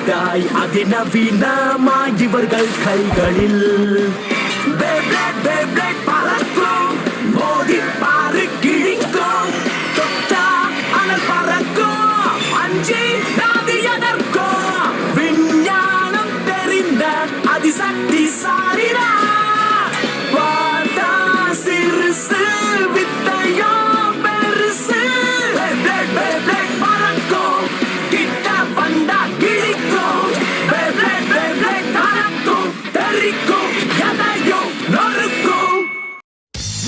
விட்டாய் அதிநவீனமா இவர்கள் கைகளில். பறக்கும் மோதி பாரு கிழிக்கும் தொட்டா அனல் பறக்கும் அஞ்சி நாதி எதற்கும் விஞ்ஞானம் தெரிந்த அதிசக்தி சாரினா வாதா சிறுசு வித்தையோ பெருசு. பறக்கும் கிட்ட வந்தா கிழிக்கும் கணக்கும் தெரிக்கும் எதையும் நொறுக்கும்.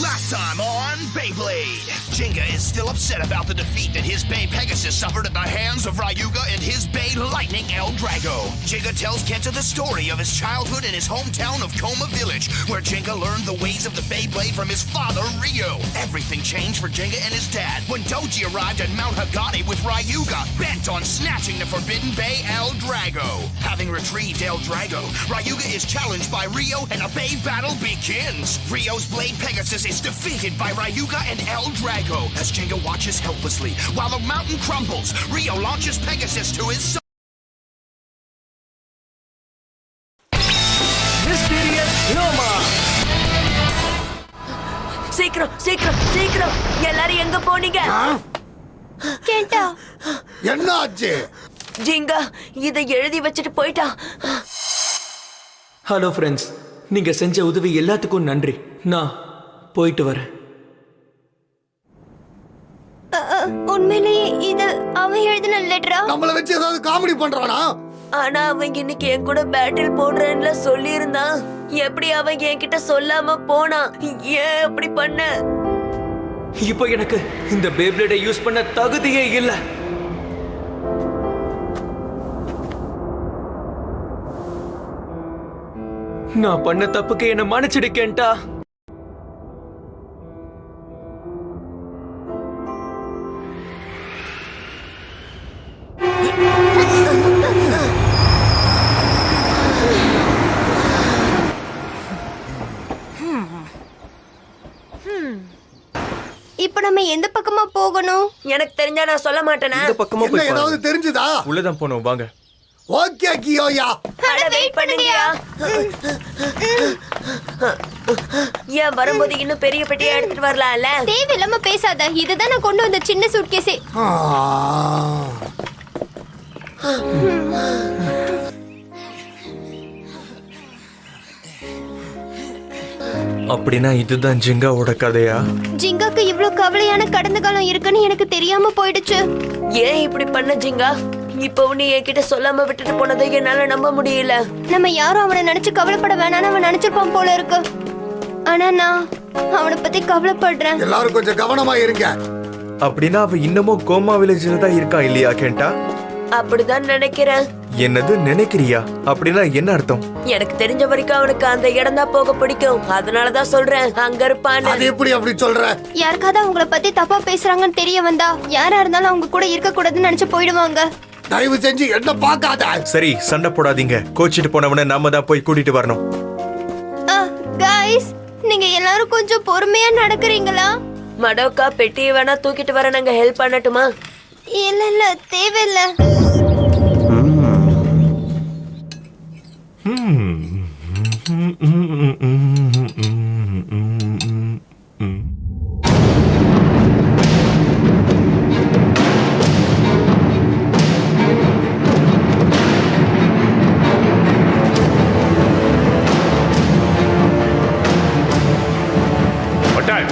Last time on Beyblade, Jenga is still upset about the defeat that his Bay Pegasus suffered at the hands of Ryuga and his Bay Lightning El Drago. Jenga tells Kenta the story of his childhood in his hometown of Koma Village, where Jenga learned the ways of the Beyblade from his father Ryo. Everything changed for Jenga and his dad when Doji arrived at Mount Hagane with Ryuga, bent on snatching the forbidden Bay El Drago. Having retrieved El Drago, Ryuga is challenged by Ryo and a Bay battle begins. Ryo's Blade Pegasus is defeated by Ryuga and El Drago as Jenga watches helplessly while the mountain crumbles. Ryo launches Pegasus to his son. Mysterious Noma. சீக்கிரம் சீக்கிரம் சீக்கிரம் எல்லாரும் எங்க போனீங்க? கேண்டா என்னாச்சு? ஜிங்கா இதை எழுதி வச்சுட்டு போயிட்டா. ஹலோ ஃப்ரெண்ட்ஸ், நீங்க செஞ்ச உதவி எல்லாத்துக்கும் நன்றி. நான் போயிட்டு வரேன். உண்மையிலேயே இது அவன் எழுதின லெட்டரா? நம்மள வச்சு ஏதாவது காமெடி பண்றானா? ஆனா அவங்க இன்னைக்கு என் கூட பேட்டில் போடுறேன்னு சொல்லி இருந்தான். எப்படி அவங்க என்கிட்ட சொல்லாம போனா? ஏன் அப்படி பண்ண? இப்போ எனக்கு இந்த பேப்ளேடை யூஸ் பண்ண தகுதியே இல்ல. நான் பண்ண தப்புக்கு என்ன மன்னிச்சிடுக்கேன்டா. இப்ப நம்ம எந்த பக்கமா போகணும்? எனக்கு தெரிஞ்சா நான் சொல்ல மாட்டேனா? இந்த பக்கமா என்ன போய் ஏதாவது தெரிஞ்சுதா? உள்ளதான் போனோம், வாங்க. ஓகே கியோயா. அட வெயிட் பண்ணுங்கயா. ஏன் வரும்போது இன்னும் பெரிய பெட்டியா எடுத்துட்டு வரலாம்ல? தேவையில்லாம பேசாத. இதுதான் நான் கொண்டு வந்த சின்ன சூட்கேஸே. அப்படின்னா இதுதான் ஜிங்காவோட கதையா? ஜிங்காக்கு இவ்ளோ கவலையான கடந்த காலம் இருக்குன்னு எனக்கு தெரியாம போயிடுச்சு. ஏன் இப்படி பண்ண ஜிங்கா? இப்போ நீ என்கிட்ட சொல்லாம விட்டுட்டு போனதை என்னால நம்ப முடியல. நம்ம யாரும் அவனை நினைச்சு கவலைப்பட வேணாம்னு அவன் நினைச்சிருப்பான் போல இருக்கு. ஆனா நான் அவனை பத்தி கவலைப்படுறேன். எல்லாரும் கொஞ்சம் கவனமா இருங்க. அப்படின்னா அவ இன்னமும் கோமா வில்லேஜ்ல தான் இருக்கா இல்லையா கேண்டா? அப்படிதான் நினைக்கிறேன். என்னது நினைக்கிறியா? அப்படின்னா என்ன அர்த்தம்? எனக்கு தெரிஞ்ச வரைக்கும் அவனுக்கு அந்த இடம் தான் போக பிடிக்கும். அதனாலதான் சொல்றேன் அங்க இருப்பான்னு. அது எப்படி அப்படி சொல்ற? யாருக்காவது அவங்கள பத்தி தப்பா பேசுறாங்கன்னு தெரிய வந்தா யாரா இருந்தாலும் அவங்க கூட இருக்க கூடாதுன்னு நினைச்சு போயிடுவாங்க. தயவு செஞ்சு என்ன பார்க்காத. சரி, சண்டை போடாதீங்க. கோச்சிட்டு போனவனை நாம தான் போய் கூட்டிட்டு வரணும். गाइस, நீங்க எல்லாரும் கொஞ்சம் பொறுமையா நடக்கிறீங்களா? மடோக்கா பெட்டியை வேணா தூக்கிட்டு வர நாங்க ஹெல்ப் பண்ணட்டுமா? இல்ல இல்ல தேவையில்ல. Attack,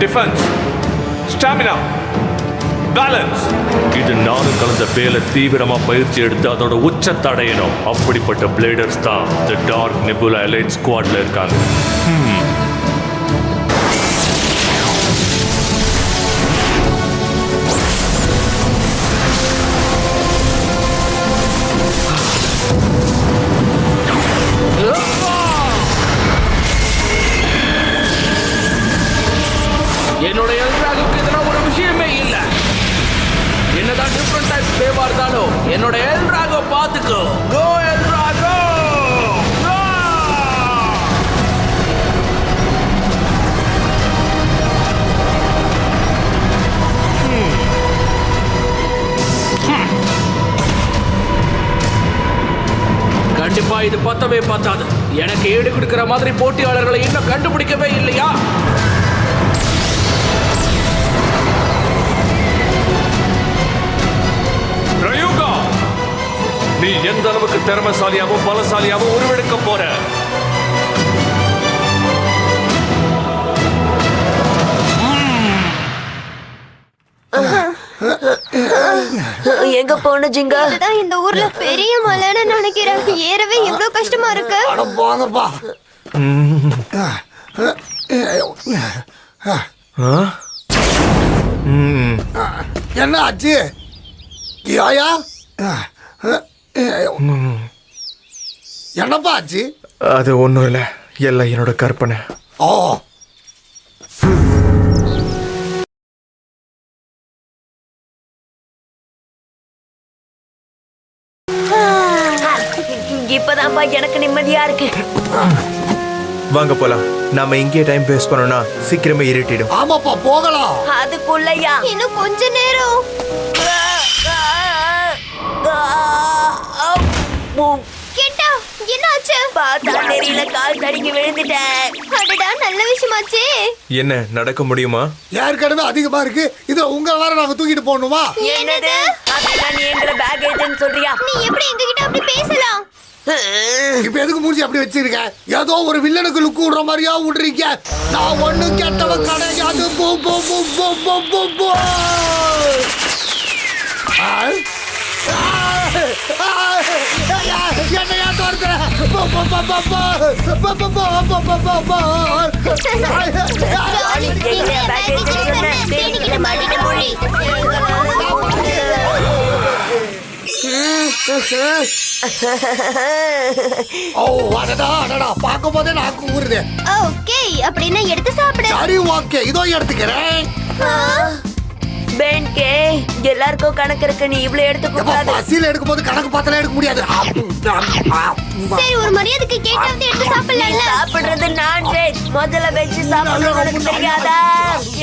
defense, stamina, balance. இது நானும் கலந்த பேல தீவிரமா பயிற்சி எடுத்து அதோட உச்சத்தை அடையணும். அப்படிப்பட்ட பிளேடர்ஸ் தான் தி டார்க் நெபுலா எலைட் ஸ்குவாட்ல இருக்காங்க. என்னோட எல்ட்ராகுக்கு இதெல்லாம் ஒரு விஷயமே இல்ல. என்னதான் டிஃபரண்ட் டைப்ஸ் பேவா இருந்தாலும் என்னோட எல்ட்ராகோ பாத்துக்கோ. கோ எல்ட்ராகோ, கோ! பார்த்தவே பார்த்தாது. எனக்கு ஈடு கொடுக்கிற மாதிரி போட்டியாளர்களை இன்னும் கண்டுபிடிக்கவே இல்லையா? ரயூகா, நீ எந்த அளவுக்கு திறமைசாலியாவும் பலசாலியாவும் உருவெடுக்க போற? எங்க போன ஜிங்கா? இதுதான் இந்த ஊர்ல பெரிய மலைன்னு நினைக்கிறேன். ஏறவே எவ்வளவு கஷ்டமா இருக்கு. அட போங்கப்பா. என்ன ஆச்சு கியோயா? என்னப்பா ஆச்சு? அது ஒன்றும் இல்லை, எல்லாம் என்னோட கற்பனை. ஓ, இப்பதான்ப்பா எனக்கு நிம்மதியா இருக்கு. வாங்க போலாம். நாம இங்கே டைம் வேஸ்ட் பண்ணோம்னா சீக்கிரமே இருட்டிடும். ஆமாப்பா போகலாம். அதுக்குள்ளயா? இன்னும் கொஞ்ச நேரம். கேட்டா என்னாச்சு? பார்த்தா தெரியல, கால் தடிக்கி விழுந்துட்டேன். அடடா, நல்ல விஷயமாச்சே. என்ன நடக்க முடியுமா? ஏற்கனவே அதிகமா இருக்கு, இதுல உங்க வேற நாங்க தூக்கிட்டு போகணுமா? என்னது? அதெல்லாம் நீ எங்களை பேக்கேஜ்னு சொல்றியா? நீ எப்படி எங்ககிட்ட அப்படி பேசலாம்? இப்ப எதுக்கு மூஞ்சி அப்படி வச்சிருக்க? ஏதோ ஒரு வில்லனுக்கு லுக்கு விடுற மாதிரியா விடுறீங்க. நான் ஒண்ணு கேட்டவன் கிடையாது. போ போ போ போ போ போ போ. என்னையா தோற்கிற? போ போ போ போ போ போ போ போ போ போ போ. எங்களை பேக்கேஜ்னு சொன்ன தேனிக்கிட்ட மாட்டிட்ட மொழி. ஓ அடடா அடடா, பார்க்கும் போதே நாக்கு ஊறுது. ஓகே, அப்படின்னா எடுத்து சாப்பிடு. சரி ஓகே, இதோ எடுத்துக்கிறேன். பென்கே, எல்லாருக்கும் கணக்கு இருக்கு, நீ இவ்வளவு எடுத்துக்க எப்பா, கூடாது. பசியில எடுக்கும் போது கணக்கு பார்த்தா எடுக்க முடியாது. சரி, ஒரு மரியாதைக்கு கேட்டாவது எடுத்து நீ சாப்பிடலாம்ல. சாப்பிடுறது நான்வெஜ். முதல்ல வெஜ் சாப்பிடுறது உனக்கு தெரியாதா?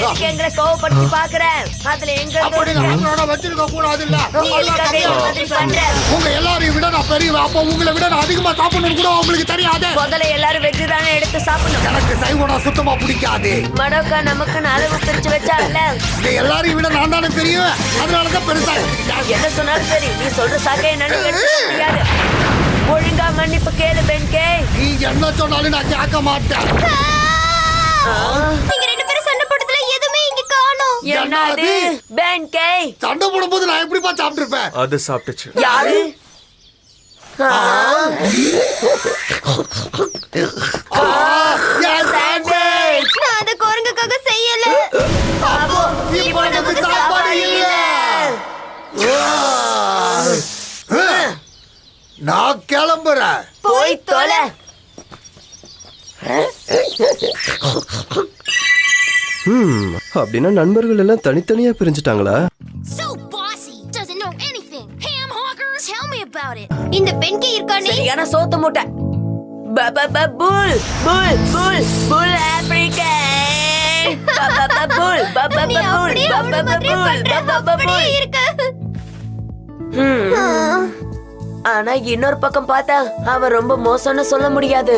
எதுக்கு எங்களை கோவப்படுத்தி பாக்குறேன்? அதுல எங்க அப்படி நம்மளோட வச்சிருக்க கூடாது இல்ல. நீ எதுக்காக இந்த மாதிரி பண்ற? உங்க எல்லாரையும் விட நான் பெரியவன். அப்ப உங்களை விட நான் அதிகமா சாப்பிடணும் கூட உங்களுக்கு தெரியாது. முதல்ல எல்லாரும் வெஜ் தானே எடுத்து சாப்பிடணும். எனக்கு சைவனா சுத்தமா பிடிக்காது. மடோக்கா நமக்குன்னு அளவு பிரிச்சு வச்சால. இங்க எல்லாரையும் விட நான் தானே பெரியவன், அதனாலதான் பெருசா. என்ன சொன்னாலும் சரி, நீ சொல்ற சாக்கை என்னன்னு எடுத்துக்க முடியாது. ஒழுங்கா மன்னிப்பு கேளு பென்கே. நீ என்ன சொன்னாலும் நான் கேட்க மாட்டேன். நீங்க ரெண்டு பேரும் சண்டை போட்டதுல எதுவுமே இங்க காணோம். என்னது பென்கே? சண்டை போடும்போது நான் எப்படிப்பா சாப்பிட்டு இருப்பேன்? அது சாப்பிட்டுச்சு. யாரு? நான் அதை குரங்குக்காக செய்யல. அப்போ இப்போ நமக்கு சாப்பாடு இல்ல. நான் கிளம்புறேன். போய் தொலை. அப்படின்னா நண்பர்கள் எல்லாம் தனித்தனியா பிரிஞ்சுட்டாங்களா? So bossy, doesn't know anything. Ham honkers, tell me about it. இந்த பெண்கே இருக்கானே. சரியான சோத்து மூட்டை. புல் புல் புல் புல் ஆப்பிரிக்கா. புல் நீ அப்படியே அவன மாதிரியே பண்ற. அப்படியே இருக்க. ஆனா இன்னொரு பக்கம் பார்த்தா அவன் ரொம்ப மோசம்னு சொல்ல முடியாது.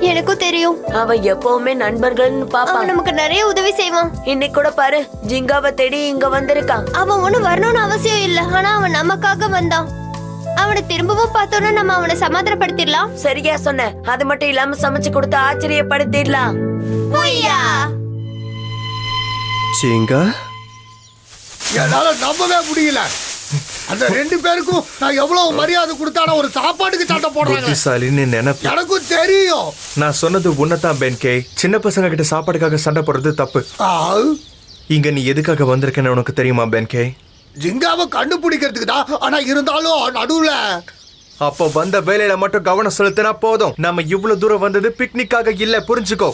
எனக்கும் தெரியும். அவன் எப்பவுமே நண்பர்கள்னு பாப்பான். அவன் நமக்கு நிறைய உதவி செய்வான். இன்னைக்கு கூட பாரு, ஜிங்காவை தேடி இங்க வந்திருக்கான். அவன் ஒண்ணும் வரணும்னு அவசியம் இல்ல, ஆனா அவன் நமக்காக வந்தான். அவனை திரும்பவும் பார்த்தோன்னா நம்ம அவனை சமாதானப்படுத்திடலாம். சரியா சொன்ன. அது மட்டும் இல்லாம சமைச்சு கொடுத்து ஆச்சரியப்படுத்திடலாம். சிங்கா, என்னால நம்பவே முடியல. அந்த ரெண்டு பேருக்கும் நான் எவ்வளவு மரியாதை கொடுத்தான ஒரு சாப்பாட்டுக்கு சண்டை போடுறாங்க. புத்திசாலின்னு நினைப்பு. எனக்கும் தெரியும். நான் சொன்னது உன்னதான் பென்கே. சின்ன பசங்க கிட்ட சாப்பாடுக்காக சண்டை போடுறது தப்பு. இங்க நீ எதுக்காக வந்திருக்கேன்னு உனக்கு தெரியுமா பென்கே? ஜிங்காவை கண்டுபிடிக்கிறதுக்கு தான். ஆனா இருந்தாலும் நடுவுல அப்போ வந்த வேலையில மட்டும் கவனம் செலுத்தினா போதும். நம்ம இவ்வளவு தூரம் வந்தது பிக்னிக்காக இல்ல, புரிஞ்சுக்கோ.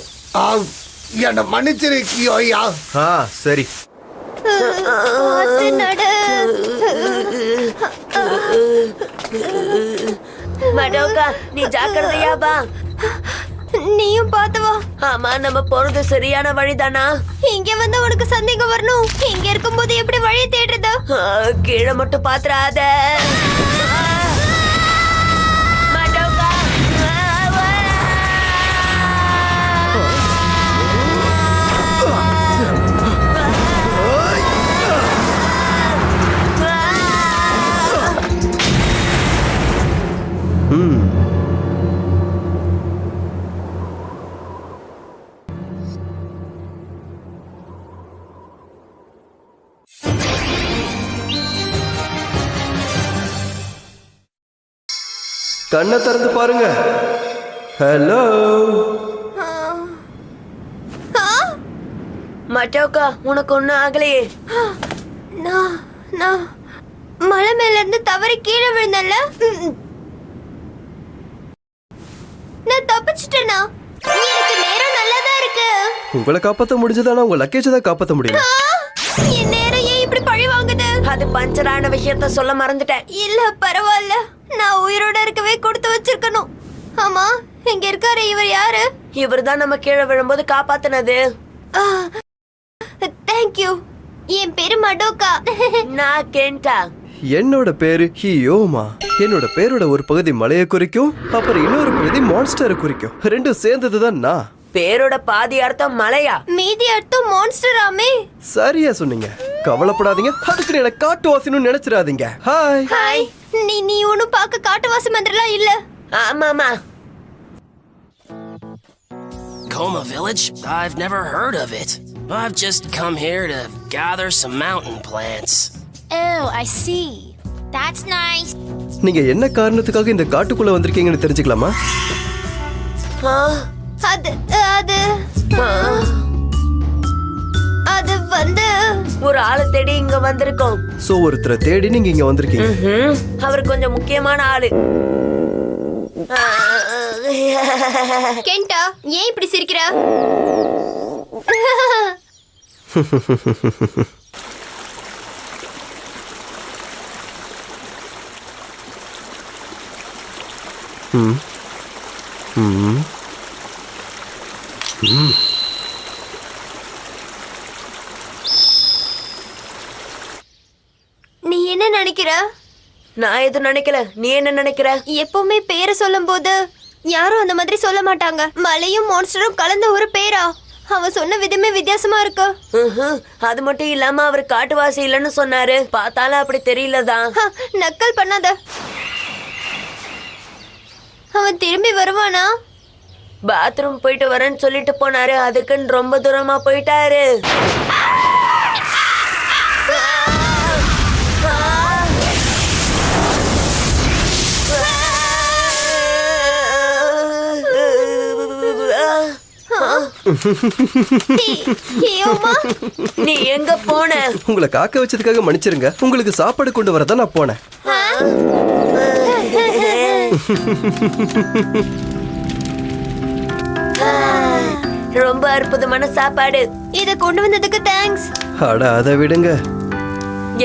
என்ன மன்னிச்சிருக்கியோ ஐயா? சரி. மடோகா, நீ ஜாக்கிரதையா வா. நீயும் பாத்து வா. ஆமா, நம்ம போறது சரியான வழிதானா? இங்க வந்து உனக்கு சந்தேகம் வரணும். இங்க இருக்கும்போது எப்படி வழி தேடுறது? கீழே மட்டும் பாத்துறாத. மடோகா. கண்ணை திறந்து பாருங்க. ஹலோ. மட்டோக்கா, உனக்கு ஒண்ணும் ஆகலையே? நான் மலை மேல இருந்து தவறி கீழே விழுந்தல. நான் தப்பிச்சிட்டேனா? எனக்கு நேரம் நல்லாதான் இருக்கு. உங்களை காப்பாற்ற முடிஞ்சதானா உங்க லக்கேஜ் தான் காப்பாற்ற முடியல. என் நேரம் ஏன் இப்படி பழி வாங்குது? அது பஞ்சரான விஷயத்த சொல்ல மறந்துட்டேன். இல்ல பரவாயில்ல, நான் உயிரோட இருக்கவே கொடுத்து வச்சிருக்கணும். ஆமா, இங்க இருக்காரு இவர் யாரு? இவர்தான் நம்ம கீழே விழும்போது காப்பாத்தினது. தேங்க்யூ. என் பேரு மடோக்கா. நான் கேண்டா. என்னோட பேரு ஹியோமா. என்னோட பேரோட ஒரு பகுதி மலையை குறிக்கும், அப்புறம் இன்னொரு பகுதி மான்ஸ்டரை குறிக்கும். ரெண்டும் சேர்ந்ததுதான் நான். பேரோட பாதி அர்த்தம் மலையா? மீதி அர்த்தம் மான்ஸ்டராமே. சரியா சொன்னீங்க. கவலைப்படாதீங்க, அதுக்கு என்ன காட்டுவாசின்னு நினைச்சிடாதீங்க. ஹாய். ஹாய். நீ ஒன்னும் பார்க்க காட்டுவாசி மந்திரலாம் இல்ல. ஆமாமா. Coma Village? I've never heard of it. I've just come here to gather some mountain plants. Oh, I see. That's nice. நீங்க என்ன காரணத்துக்காக இந்த காட்டுக்குள்ள வந்திருக்கீங்கன்னு தெரிஞ்சுக்கலாமா? அது வந்து ஒரு ஆளை தேடி இங்க வந்திருக்கோம். சோ ஒருத்தரை தேடி நீங்க இங்க வந்திருக்கீங்க. அவர் கொஞ்சம் முக்கியமான ஆளு. கெண்டா, ஏன் இப்படி சிரிக்கிற? நீ என்ன நினைக்கிற? நான் எதுவும் நினைக்கல. நீ என்ன நினைக்கிற? எப்பவுமே பேரை சொல்லும் போது யாரும் அந்த மாதிரி சொல்ல மாட்டாங்க. மலையும் மான்ஸ்டரும் கலந்த ஒரு பேரா? அவன் சொன்ன விதமே வித்தியாசமா இருக்கு. அது மட்டும் இல்லாம அவர் காட்டுவாசி இல்லைன்னு சொன்னாரு. பார்த்தாலும் அப்படி தெரியலதான். நக்கல் பண்ணாத. அவன் திரும்பி வருவானா? பாத்ரூம் போயிட்டு வரேன்னு சொல்லிட்டு போனாரு. அதுக்குன்னு ரொம்ப தூரமா போயிட்டாரு. நீ எங்க போன? உங்களை காக்க வச்சதுக்காக மன்னிச்சிருங்க. உங்களுக்கு சாப்பாடு கொண்டு வரதான் நான் போனேன். ரொம்ப அற்புதமான சாப்பாடு. இத கொண்டு வந்ததுக்கு தேங்க்ஸ். அட அதை விடுங்க.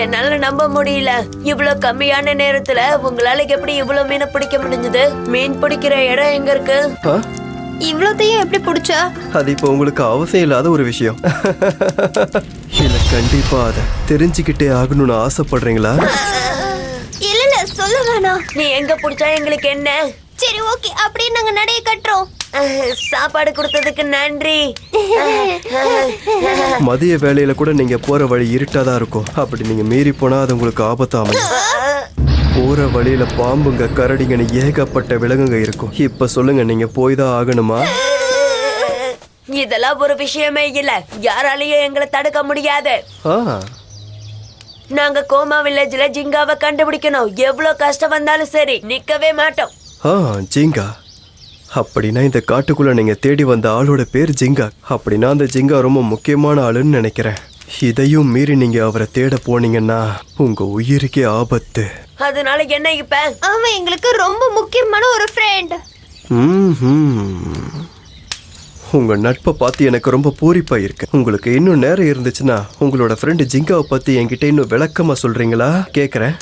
என்னால நம்ப முடியல. இவ்வளவு கம்மியான நேரத்துல உங்களால எப்படி இவ்வளவு மீனை பிடிக்க முடிஞ்சது? மீன் பிடிக்கிற இடம் எங்க இருக்கு? இவ்வளோத்தையும் எப்படி பிடிச்சா? அது இப்போ உங்களுக்கு அவசியம் இல்லாத ஒரு விஷயம். இல்ல கண்டிப்பா அதை தெரிஞ்சுக்கிட்டே ஆகணும்னு ஆசைப்படுறீங்களா? இல்ல சொல்ல வேணாம். நீ எங்க பிடிச்சா எங்களுக்கு என்ன? சரி ஓகே, அப்படியே நாங்க நடைய கட்டுறோம். சாப்பாடு கொடுத்ததுக்கு நன்றி. மதிய வேலையில கூட நீங்க போற வழி இருட்டாதான் இருக்கும். அப்படி நீங்க மீறி போனா அது உங்களுக்கு ஆபத்தாம. போற வழியில பாம்புங்க கரடிங்கன்னு ஏகப்பட்ட விலங்குங்க இருக்கும். இப்ப சொல்லுங்க, நீங்க போய் தான் ஆகணுமா? இதெல்லாம் ஒரு விஷயமே இல்ல. யாராலையும் எங்களை தடுக்க முடியாது. நாங்க கோமா வில்லேஜ்ல ஜிங்காவை கண்டுபிடிக்கணும். எவ்வளவு கஷ்டம் வந்தாலும் சரி, நிக்கவே மாட்டோம். ஜிங்கா? அப்படின்னா இந்த காட்டுக்குள்ள நீங்க தேடி வந்த ஆளோட பேர் ஜிங்கா. அப்படின்னா அந்த ஜிங்கா ரொம்ப முக்கியமான ஆளுன்னு நினைக்கிறேன். இதையும் மீறி நீங்க அவரை தேட போனீங்கன்னா உங்க உயிருக்கே ஆபத்து. அதனால என்ன இப்ப? அவன் எங்களுக்கு ரொம்ப முக்கியமான ஒரு ஃப்ரெண்ட். உங்க நட்பை பார்த்து எனக்கு ரொம்ப பூரிப்பா இருக்கு. உங்களுக்கு இன்னும் நேரம் இருந்துச்சுன்னா உங்களோட ஃப்ரெண்டு ஜிங்காவை பத்தி என்கிட்ட இன்னும் விளக்கமா சொல்றீங்களா? கேக்குறேன்.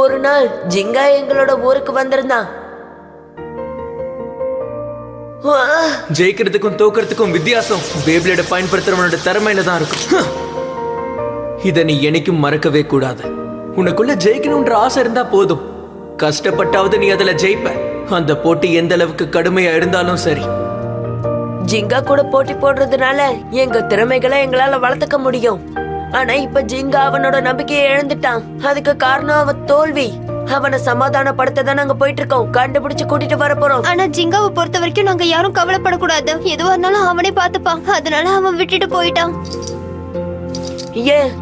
ஒரு நாள் ஜிங்கா எங்களோட ஊருக்கு வந்திருந்தான். ஜெயிக்கிறதுக்கும் தோக்கிறதுக்கும் வித்தியாசம் பேப்ளேட பயன்படுத்துறவனோட திறமையில தான் இருக்கும். இதை நீ என்னைக்கும் மறக்கவே கூடாது. உனக்குள்ள ஜெயிக்கணும்ன்ற ஆசை இருந்தா போதும். கஷ்டப்பட்டாவது நீ அதுல ஜெயிப்ப. அந்த போட்டி எந்த அளவுக்கு கடுமையா இருந்தாலும் சரி. ஜிங்கா கூட போட்டி போடுறதுனால எங்க திறமைகளை எங்களால வளர்த்துக்க முடியும். ஆனா இப்ப ஜிங்கா அவனோட நம்பிக்கையை இழந்துட்டான். அதுக்கு காரணம் அவன் தோல்வி. அவனை சமாதானப்படுத்த நாங்க போயிட்டு இருக்கோம். கண்டுபிடிச்சு கூட்டிட்டு வர போறோம். ஆனா ஜிங்காவை பொறுத்த வரைக்கும் நாங்க யாரும் கவலைப்படக்கூடாது. எதுவா இருந்தாலும் அவனே பாத்துப்பான். அதனால அவன் விட்டுட்டு போயிட்டான். ஏன்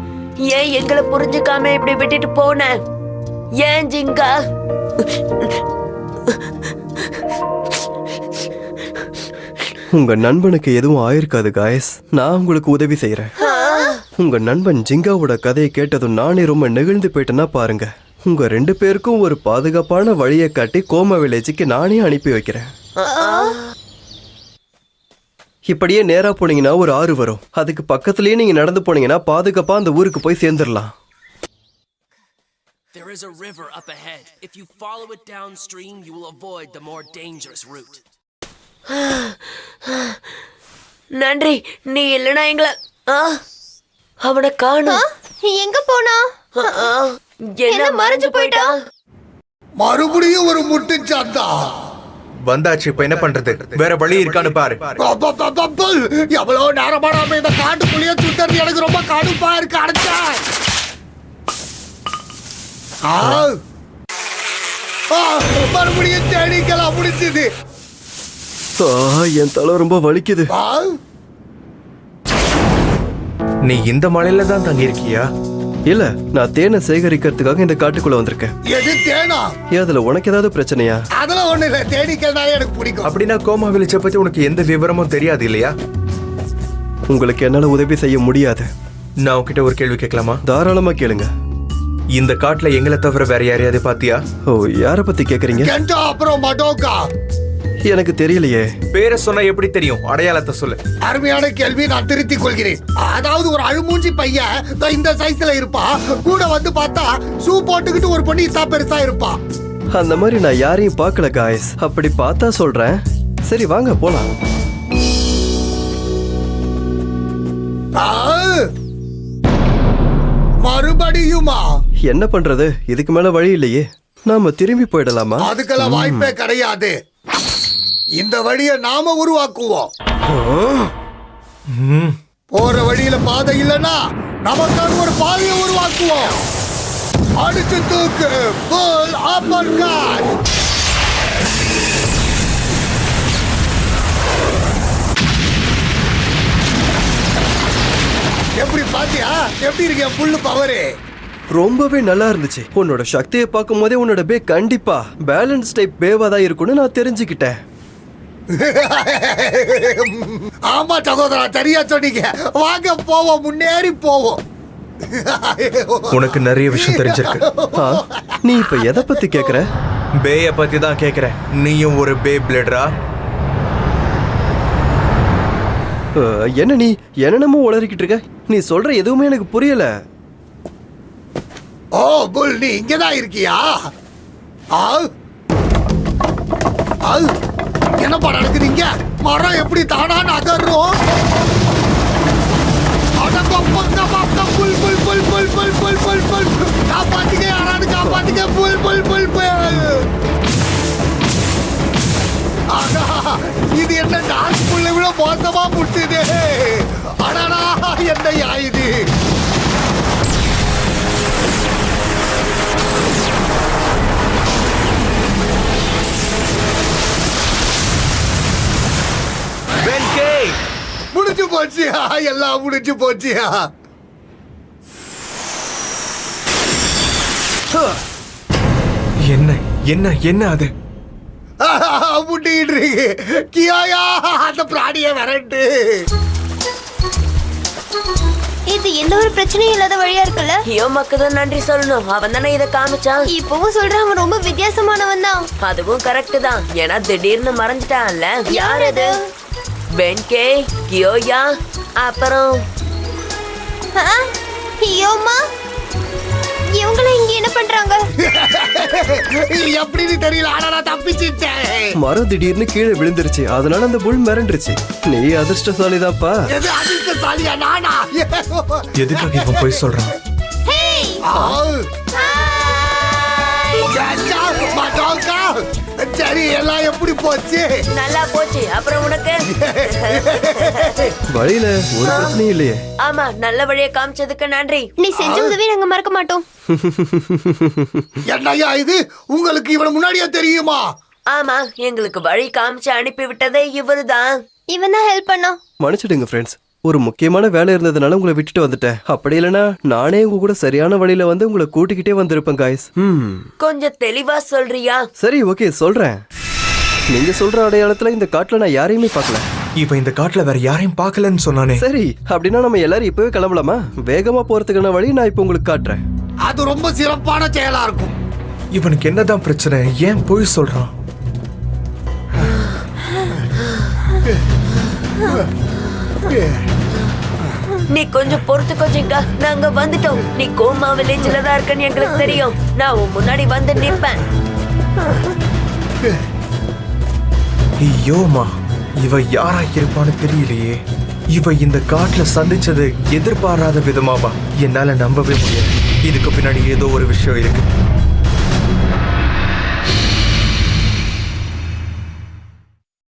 ஏன் எங்களை புரிஞ்சுக்காம இப்படி விட்டுட்டு போன? ஏன் ஜிங்கா? உங்க நண்பனுக்கு எதுவும் ஆயிருக்காது காய்ஸ். நான் உங்களுக்கு உதவி செய்யறேன். உங்க நண்பன் ஜிங்காவோட கதையை கேட்டதும் நானே ரொம்ப நெகிழ்ந்து போயிட்டேன்னா பாருங்க. உங்க 2 பேருக்கும் ஒரு பாதுகாப்பான வழியை காட்டி கோமா வில்லேஜுக்கு நானே அனுப்பி வைக்கிறேன். இப்படியே நேரா போனீங்கன்னா ஒரு ஆறு வரும். அதுக்கு பக்கத்துலயே நீங்க நடந்து போனீங்கன்னா பாதுகாப்பா அந்த ஊருக்கு போய் சேர்ந்துடலாம். There is a river up ahead. If you follow it downstream, you will avoid the more dangerous route. நன்றி. நீ இல்லனா எங்களை அவனை காணோம். எங்க போனா? என்ன மறைஞ்சு போயிட்டா? மறுபடியும் ஒரு முட்டுச்சாந்தா வந்தாச்சு. இப்ப என்ன பண்றது? வேற வழி இருக்கான்னு பாரு. எவ்வளவு நேரமா நாம இந்த காட்டுக்குள்ளேயே சுத்துறது எனக்கு ரொம்ப கடுப்பா இருக்கு. அடைச்சா மறுபடியும் தேனீக்களா முடிச்சது. என் தலை ரொம்ப வலிக்குது. நீ இந்த மலையில தான் தங்கி இருக்கியா? இல்ல, நான் தேனை சேகரிக்கிறதுக்காக இந்த காட்டுக்குள்ள வந்திருக்கேன். எது தேனா? அதுல உனக்கு ஏதாவது பிரச்சனையா? அதெல்லாம் ஒண்ணு இல்ல. தேனீக்கள்னாலே எனக்கு பிடிக்கும். அப்படின்னா கோமா வில்லேஜை பத்தி உனக்கு எந்த விவரமும் தெரியாது இல்லையா? உங்களுக்கு என்னால உதவி செய்ய முடியாது. நான் உன்கிட்ட ஒரு கேள்வி கேட்கலாமா? தாராளமா கேளுங்க. இந்த காட்டுல எங்களை தவிர வேற யாரையாவது பாத்தியா? ஓ, யார பத்தி கேக்குறீங்க? கெண்டா அப்புறம் மடோகா. எனக்கு தெரியலையே. பேரை சொன்னா எப்படி தெரியும்? அடையாளத்தை சொல்லு. அருமையான கேள்வி. நான் திருத்திக் கொள்கிறேன். அதாவது ஒரு அழுமூஞ்சி பையன் இந்த சைஸ்ல இருப்பா. கூட வந்து பார்த்தா ஷூ போட்டுக்கிட்டு ஒரு பொண்ணு இத்தா பெருசா இருப்பா. அந்த மாதிரி நான் யாரையும் பார்க்கல காய்ஸ். அப்படி பார்த்தா சொல்றேன். சரி வாங்க போலாம். மறுபடியுமா? என்ன பண்றது? இதுக்கு மேல வழி இல்லையே. நாம திரும்பி போயிடலாமா? அதுக்கெல்லாம் வாய்ப்பே கிடையாது. இந்த வழியை நாம உருவாக்குவோம். போற வழியில பாதை இல்லைன்னா நமக்கான ஒரு பாதையை உருவாக்குவோம். அடிச்சு தூக்கு. புல் அப்பர்கட். எப்படி பாத்தியா? எப்படி இருக்கு என் புல்லு பவரு? ரொம்பவே நல்லா இருந்துச்சு. உன்னோட சக்தியை பார்க்கும் போதே உன்னோட பே கண்டிப்பா பேலன்ஸ் டைப் பேவா தான் இருக்கும்னு நான் தெரிஞ்சுக்கிட்டேன். ஆமா சகோதரா, சரியா சொன்னீங்க. வாங்க போவோம், முன்னேறி போவோம். உனக்கு நிறைய விஷயம் தெரிஞ்சிருக்கு. நீ இப்ப எதை பத்தி கேக்குற? பேய பத்தி தான் கேக்குறேன். நீயும் ஒரு பே பிளேடரா? என்ன நீ என்னென்னமோ உளறிக்கிட்டு இருக்க? நீ சொல்ற எதுவுமே எனக்கு புரியல. ஓ புல், நீ இங்கதான் இருக்கியா? என்னப்பா நடக்குதுங்க? மரம் எப்படி தானா நகரும்? காப்பாத்துக்க, யாராவது காப்பாத்துக்க. புல் புல் புல் புல். இது என்ன டான்ஸ் புல்லை விட மோசமா முடிச்சது. அடடா, என்னையா இது? முடிச்சு போச்சியா? எல்லாம் முடிச்சு போச்சியா? என்ன என்ன என்ன அது? முட்டிட்டு இருக்கு. கியாயா, அந்த பிராணிய விரட்டு. இது எந்த ஒரு பிரச்சனையும் இல்லாத வழியா இருக்குல்ல? யோமாக்கு தான் நன்றி சொல்லணும். அவன் தானே இதை காமிச்சான். இப்பவும் சொல்றான் அவன் ரொம்ப வித்தியாசமானவன் தான். அதுவும் கரெக்ட் தான். ஏன்னா திடீர்னு மறைஞ்சிட்டான்ல. யார் அது? பென்கே, கியோயா, அப்புறம் யோமா. இவங்கள இங்க என்ன பண்றாங்க? எப்படின்னு தெரியல. ஆனா நான் தப்பிச்சிட்டேன். மரம் திடீர்னு கீழே விழுந்துருச்சு. அதனால அந்த புல் மிரண்டுருச்சு. நீ அதிர்ஷ்டசாலிதாப்பா. எது அதிர்ஷ்டசாலியா? நானா? எதுக்காக இவன் போய் சொல்றான்? சரி, எல்லாம் எப்படி போச்சு? நல்லா போச்சு. அப்புறம் உனக்கு வழியில ஒரு பிரச்சனையும் இல்லையே. ஆமா, நல்ல வழியை காமிச்சதுக்கு நன்றி. நீ செஞ்ச உதவி நாங்க மறக்க மாட்டோம். என்னையா இது? உங்களுக்கு இவன் முன்னாடியே தெரியுமா? ஆமா, எங்களுக்கு வழி காமிச்சு அனுப்பி விட்டதே இவருதான். இவன் தான் ஹெல்ப் பண்ணா. மன்னிச்சிடுங்க ஃப்ரெண்ட்ஸ். ஒரு முக்கியமான வேலை இருந்ததுனால உங்களை விட்டுட்டு வந்துட்டேன். அப்படி இல்லைன்னா நானே உங்க கூட சரியான வழியில வந்து உங்களை கூட்டிக்கிட்டே வந்திருப்பேன் காய்ஸ். கொஞ்சம் தெளிவா சொல்றியா? சரி, ஓகே, சொல்றேன். நீங்க சொல்ற அடையாளத்துல இந்த காட்டுல நான் யாரையுமே பார்க்கல. இவன் இந்த காட்டுல வேற யாரையும் பார்க்கலன்னு சொன்னானே. சரி, அப்படின்னா நம்ம எல்லாரும் இப்பவே கிளம்பலாமா? வேகமா போறதுக்கான வழி நான் இப்ப உங்களுக்கு காட்டுறேன். அது ரொம்ப சிறப்பான செயலா இருக்கும். இவனுக்கு என்னதான் பிரச்சனை? ஏன் போய் சொல்றான்? நீ கொஞ்சம் பொறுத்துக்கோ ஜிங்கா, நாங்க வந்துட்டோம். நீ கோமா வில்லேஜ்ல தான் இருக்கன்னு எங்களுக்கு தெரியும். நான் உன் முன்னாடி வந்து நிப்பேன். ஐயோமா, இவ யாரா இருப்பான்னு தெரியலையே. இவ இந்த காட்டுல சந்திச்சது எதிர்பாராத விதமாவா? என்னால நம்பவே முடியல. இதுக்கு பின்னாடி ஏதோ ஒரு விஷயம் இருக்கு.